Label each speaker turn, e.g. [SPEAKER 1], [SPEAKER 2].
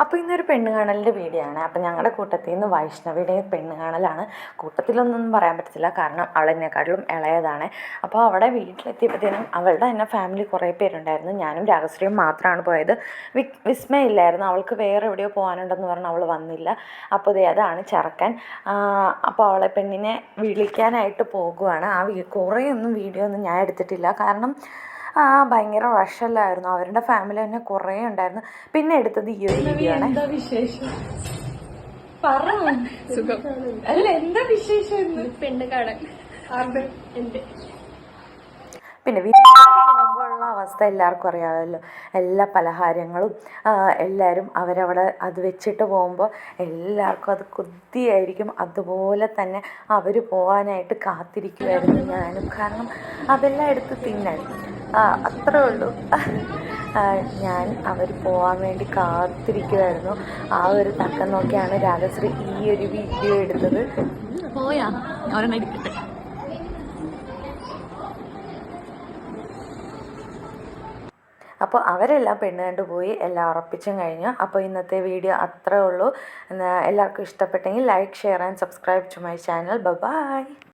[SPEAKER 1] അപ്പോൾ ഇന്നൊരു പെണ്ണ് കാണലിൻ്റെ വീഡിയോ ആണ്. അപ്പോൾ ഞങ്ങളുടെ കൂട്ടത്തിൽ നിന്ന് വൈഷ്ണവിയുടെ പെണ്ണ് കാണലാണ്. കൂട്ടത്തിലൊന്നും പറയാൻ പറ്റത്തില്ല, കാരണം അവളെന്നെക്കാട്ടിലും ഇളയതാണ്. അപ്പോൾ അവിടെ വീട്ടിലെത്തിയപ്പോഴത്തേനും അവളുടെ തന്നെ ഫാമിലി കുറേ പേരുണ്ടായിരുന്നു. ഞാനും രാഗശ്രീയും മാത്രമാണ് പോയത്. വിസ്മയ ഇല്ലായിരുന്നു, അവൾക്ക് വേറെ എവിടെയോ പോകാനുണ്ടെന്ന് പറഞ്ഞ് അവൾ വന്നില്ല. അപ്പോൾ അതാണ് ചെറുക്കൻ. അപ്പോൾ അവളെ പെണ്ണിനെ വിളിക്കാനായിട്ട് പോകുവാണ്. കുറേയൊന്നും വീഡിയോ ഒന്നും ഞാൻ എടുത്തിട്ടില്ല, കാരണം ഭയങ്കര റഷല്ലായിരുന്നു. അവരുടെ ഫാമിലി തന്നെ കുറേ ഉണ്ടായിരുന്നു. പിന്നെ എടുത്തത് ഈ ഒരു വീഡിയോ ആണ്.
[SPEAKER 2] എന്താ വിശേഷം? പറ. സുഖം അല്ല, എന്താ വിശേഷം? പെണ്ണ് കാണാൻ.
[SPEAKER 1] പിന്നെ പോകുമ്പോഴുള്ള അവസ്ഥ എല്ലാവർക്കും അറിയാമല്ലോ. എല്ലാ പലഹാരങ്ങളും എല്ലാവരും അവരവിടെ അത് വെച്ചിട്ട് പോകുമ്പോൾ എല്ലാവർക്കും അത് കൊതിയായിരിക്കും. അതുപോലെ തന്നെ അവർ പോകാനായിട്ട് കാത്തിരിക്കുമായിരുന്നു ഞാനും, കാരണം അതെല്ലാം എടുത്ത് തിന്നാൻ. അത്രേ ഉള്ളൂ. ഞാൻ അവർ പോകാൻ വേണ്ടി കാത്തിരിക്കുമായിരുന്നു. ആ ഒരു തക്കം നോക്കിയാണ് രാഗശ്രീ ഈ ഒരു വീഡിയോ എടുത്തത്.
[SPEAKER 2] പോയാ
[SPEAKER 1] അപ്പോൾ അവരെല്ലാം പെണ്ണ് കണ്ടുപോയി, എല്ലാം ഉറപ്പിച്ചും കഴിഞ്ഞു. അപ്പോൾ ഇന്നത്തെ വീഡിയോ അത്രേ ഉള്ളൂ. എല്ലാവർക്കും ഇഷ്ടപ്പെട്ടെങ്കിൽ like, share and subscribe to my channel. By.